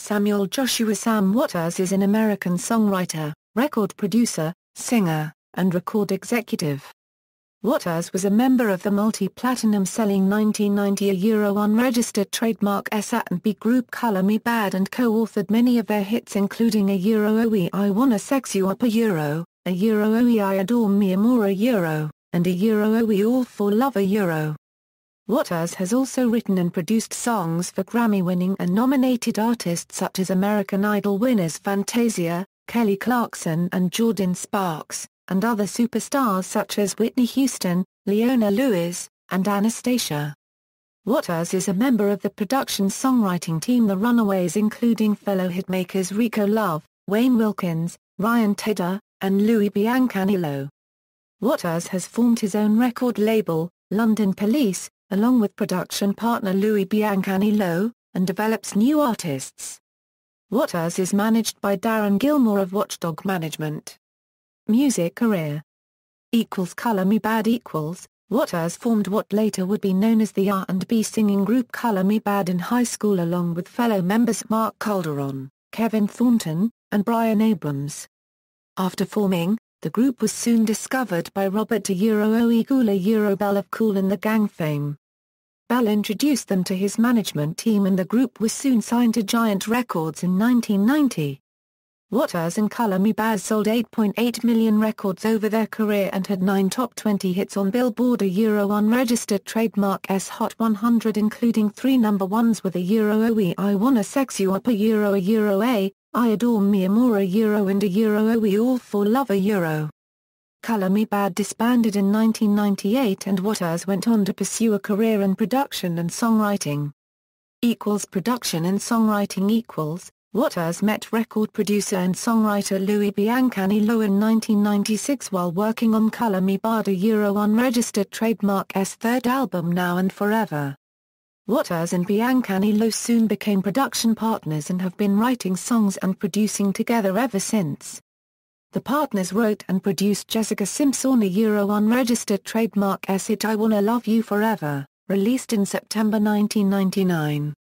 Samuel Joshua Sam Waters is an American songwriter, record producer, singer, and record executive. Waters was a member of the multi-platinum selling 1990 unregistered trademark S&B group Color Me Badd and co-authored many of their hits including Oe I Wanna Sex You Up, Oe I Adore Mi Amor, and Oe All For Love. Waters has also written and produced songs for Grammy-winning and nominated artists such as American Idol winners Fantasia, Kelly Clarkson and Jordin Sparks, and other superstars such as Whitney Houston, Leona Lewis, and Anastacia. Waters is a member of the production songwriting team The Runaways, including fellow hitmakers Rico Love, Wayne Wilkins, Ryan Tedder, and Louis Biancaniello. Waters has formed his own record label, London Police, along with production partner Louis Biancaniello, and develops new artists. Waters is managed by Darren Gilmore of Watchdog Management. Music career Color Me Badd. Waters formed what later would be known as the R&B singing group Color Me Badd in high school along with fellow members Mark Calderon, Kevin Thornton, and Brian Abrams. After forming, the group was soon discovered by Robert Oegula Bell of Kool and the Gang fame. Bell introduced them to his management team and the group was soon signed to Giant Records in 1990. Waters and Color Me Badd sold 8.8 million records over their career and had 9 top 20 hits on Billboard unregistered trademark S Hot 100, including 3 number ones with Oe I Wanna Sex You Up, I Adore Mi Amor, and Oe All For Love. Color Me Badd disbanded in 1998 and Waters went on to pursue a career in production and songwriting. Production and songwriting. Waters met record producer and songwriter Louis Biancaniello in 1996 while working on Color Me Badd unregistered trademark S third album Now and Forever. Waters and Biancaniello soon became production partners and have been writing songs and producing together ever since. The partners wrote and produced Jessica Simpson unregistered trademark S hit I Wanna Love You Forever, released in September 1999.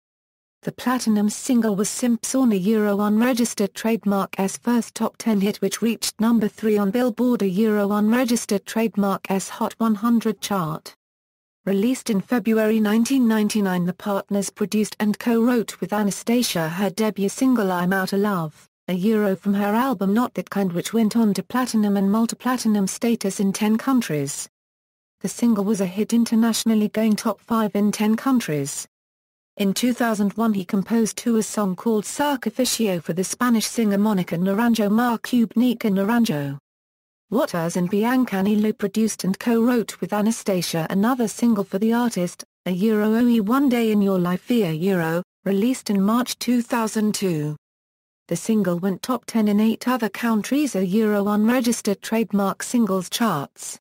The platinum single was Simpson unregistered trademark S first top 10 hit which reached number 3 on Billboard unregistered trademark S Hot 100 chart. Released in February 1999, the partners produced and co-wrote with Anastacia her debut single I'm Outta Love, from her album Not That Kind, which went on to platinum and multi-platinum status in 10 countries. The single was a hit internationally, going top 5 in 10 countries. In 2001 he composed a song called Sacrificio for the Spanish singer Monica Naranjo Marcubnica Naranjo. Waters and Biancaniello produced and co-wrote with Anastacia another single for the artist, Oe One Day in Your Life, released in March 2002. The single went top 10 in 8 other countries' unregistered trademark singles charts.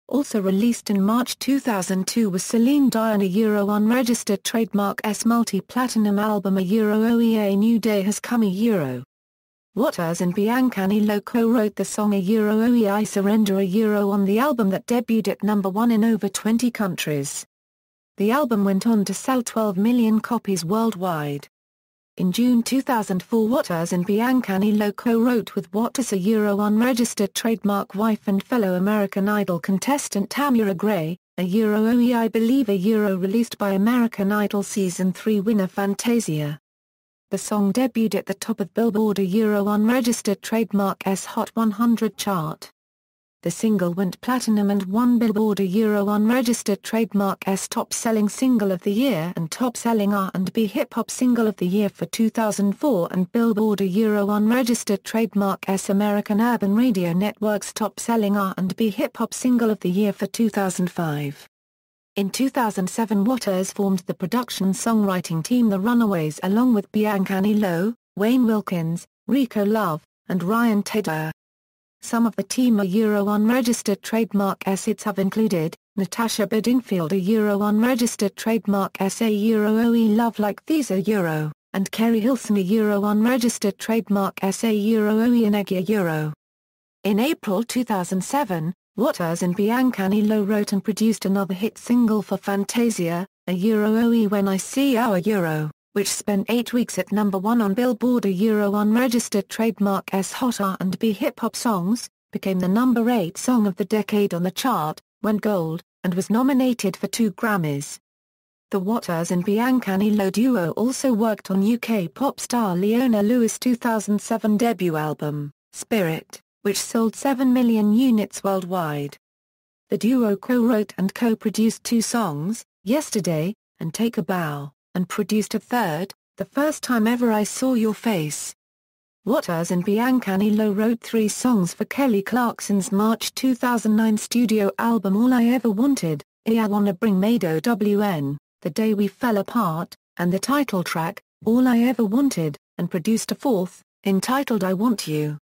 Also released in March 2002 was Celine Dion unregistered trademark S multi-platinum album Oe A New Day Has Come. Waters and Biancaniello co-wrote the song Oe I Surrender on the album that debuted at number 1 in over 20 countries. The album went on to sell 12 million copies worldwide. In June 2004 Waters and Biancaniello co-wrote with Waters unregistered trademark wife and fellow American Idol contestant Tamara Gray, Oe I Believe released by American Idol Season 3 winner Fantasia. The song debuted at the top of Billboard unregistered trademark S Hot 100 chart. The single went platinum and won Billboard unregistered trademark S top-selling single of the year and top-selling R&B hip-hop single of the year for 2004 and Billboard unregistered trademark S American Urban Radio Network's top-selling R&B hip-hop single of the year for 2005. In 2007 Waters formed the production songwriting team The Runaways along with Biancaniello, Wayne Wilkins, Rico Love, and Ryan Tedder. Some of the team unregistered trademark S hits have included Natasha Bedingfield unregistered trademark S Oe Love Like These and Kerry Hilson unregistered trademark S Oe Inegya. In April 2007, Waters and Biancaniello wrote and produced another hit single for Fantasia, Oe When I See Our, which spent 8 weeks at number 1 on Billboard a Euro unregistered trademark S Hot R&B hip-hop songs, became the number 8 song of the decade on the chart, went gold, and was nominated for 2 Grammys. The Waters and Biancaniello duo also worked on UK pop star Leona Lewis' 2007 debut album, Spirit, which sold 7 million units worldwide. The duo co-wrote and co-produced 2 songs, Yesterday, and Take a Bow, and produced a third, The First Time Ever I Saw Your Face. Waters and Biancaniello wrote 3 songs for Kelly Clarkson's March 2009 studio album All I Ever Wanted, I Wanna Bring Mado WN, The Day We Fell Apart, and the title track, All I Ever Wanted, and produced a 4th, entitled I Want You.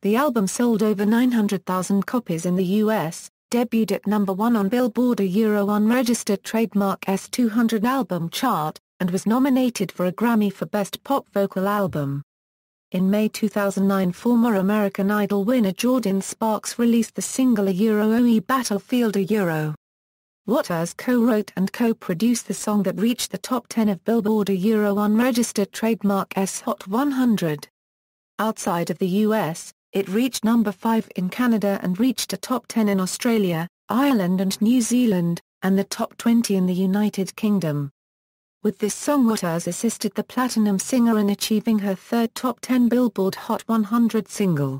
The album sold over 900,000 copies in the US, debuted at number 1 on Billboard a Euro unregistered trademark S200 album chart, and was nominated for a Grammy for Best Pop Vocal Album. In May 2009, former American Idol winner Jordin Sparks released the single A Euro OE Battlefield a Euro. Waters co-wrote and co-produced the song that reached the top 10 of Billboard a Euro unregistered trademark S Hot 100. Outside of the US, it reached number 5 in Canada and reached a top 10 in Australia, Ireland and New Zealand, and the top 20 in the United Kingdom. With this song, Waters assisted the platinum singer in achieving her 3rd top 10 Billboard Hot 100 single.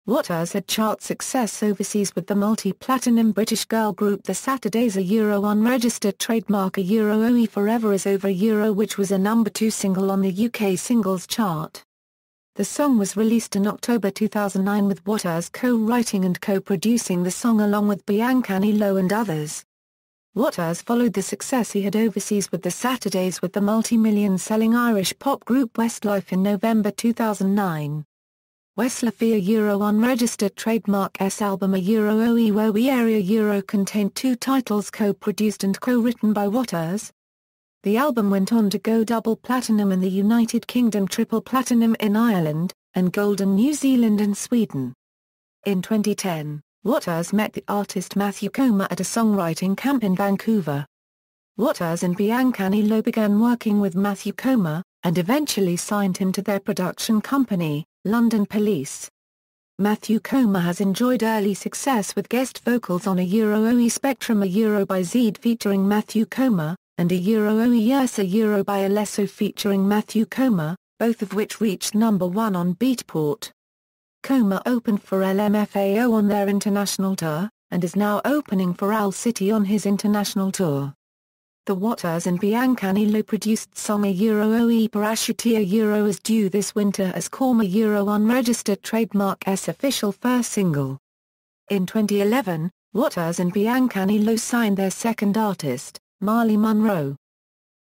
Waters had chart success overseas with the multi-platinum British girl group The Saturdays a Euro unregistered trademark A Euro OE Forever Is Over a Euro, which was a number 2 single on the UK singles chart. The song was released in October 2009 with Waters co-writing and co-producing the song along with Biancaniello and others. Waters followed the success he had overseas with The Saturdays with the multi-million-selling Irish pop group Westlife in November 2009. Westlife a Euro unregistered trademark S album A Euro OE Where We Area Euro contained 2 titles co-produced and co-written by Waters. The album went on to go double platinum in the United Kingdom, triple platinum in Ireland, and gold in New Zealand and Sweden. In 2010, Waters met the artist Matthew Coma at a songwriting camp in Vancouver. Waters and Biancaniello began working with Matthew Coma, and eventually signed him to their production company, London Police. Matthew Coma has enjoyed early success with guest vocals on A Euro OE Spectrum A Euro by Zed featuring Matthew Coma, and A Euro OE Yes A Euro by Alesso featuring Matthew Coma, both of which reached number 1 on Beatport. Coma opened for LMFAO on their international tour, and is now opening for Owl City on his international tour. The Waters and Biancaniello produced song A Euro OE Parachute A Euro is due this winter as Coma Euro unregistered trademark S official first single. In 2011, Waters and Biancaniello signed their second artist, Marley Monroe.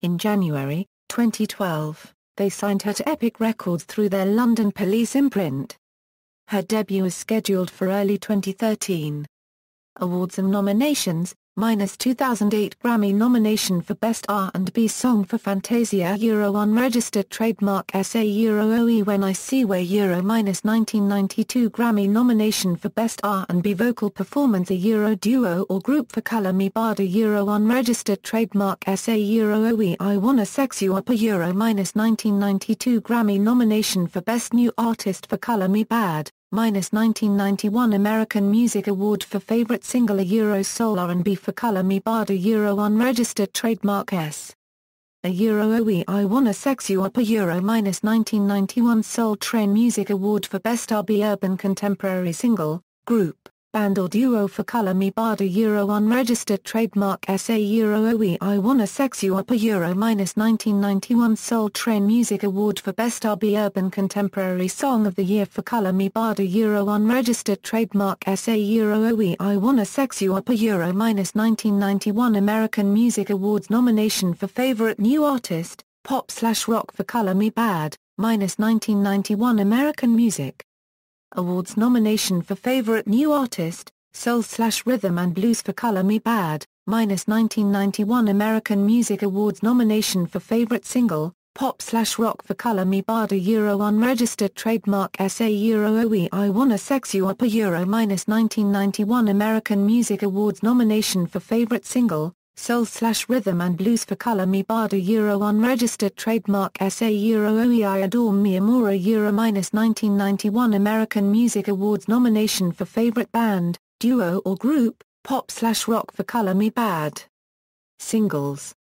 In January 2012, they signed her to Epic Records through their London Police imprint. Her debut is scheduled for early 2013. Awards and nominations: -2008 Grammy nomination for Best R&B Song for Fantasia Euro unregistered trademark SA Euro OE When I See Where Euro -1992 Grammy nomination for Best R&B Vocal Performance A Euro Duo or Group for Color Me Bad A Euro unregistered trademark SA Euro OE I Wanna Sex You Up A Euro -1992 Grammy nomination for Best New Artist for Color Me Bad -1991 American Music Award for Favorite Single A Euro Soul R&B for Color Me Bad A Euro unregistered trademark S. A Euro OE I Wanna Sex You Up A Euro -1991 Soul Train Music Award for Best R&B Urban Contemporary Single, Group, Band or Duo for Color Me Bad A Euro unregistered trademark SA Euro OE I Wanna Sex You Up A Euro -1991 Soul Train Music Award for Best R&B Urban Contemporary Song of the Year for Color Me Bad A Euro unregistered trademark SA Euro OE I Wanna Sex You Up A Euro -1991 American Music Awards nomination for Favorite New Artist, Pop/Rock for Color Me Bad, -1991 American Music Awards nomination for Favorite New Artist, Soul/Rhythm and Blues for Color Me Bad, -1991 American Music Awards nomination for Favorite Single, Pop/Rock for Color Me Bad A Euro unregistered trademark SA Euro OE I Wanna Sex You Up A Euro -1991 American Music Awards nomination for Favorite Single, Soul/rhythm and blues for Color Me Bad Euro unregistered trademark SA Euro OEI Adore Mi Amor Euro -1991 American Music Awards nomination for Favorite Band, Duo or Group, Pop/Rock for Color Me Bad. Singles.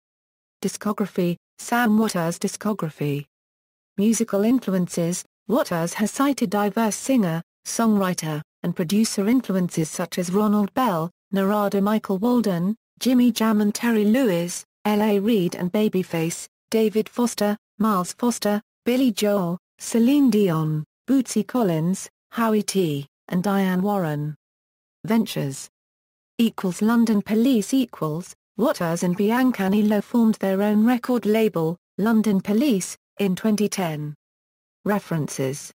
Discography, Sam Waters Discography. Musical influences, Waters has cited diverse singer, songwriter, and producer influences such as Ronald Bell, Narada Michael Walden, Jimmy Jam and Terry Lewis, L.A. Reid and Babyface, David Foster, Miles Foster, Billy Joel, Celine Dion, Bootsy Collins, Howie T., and Diane Warren. Ventures. London Police Waters and Biancaniello formed their own record label, London Police, in 2010. References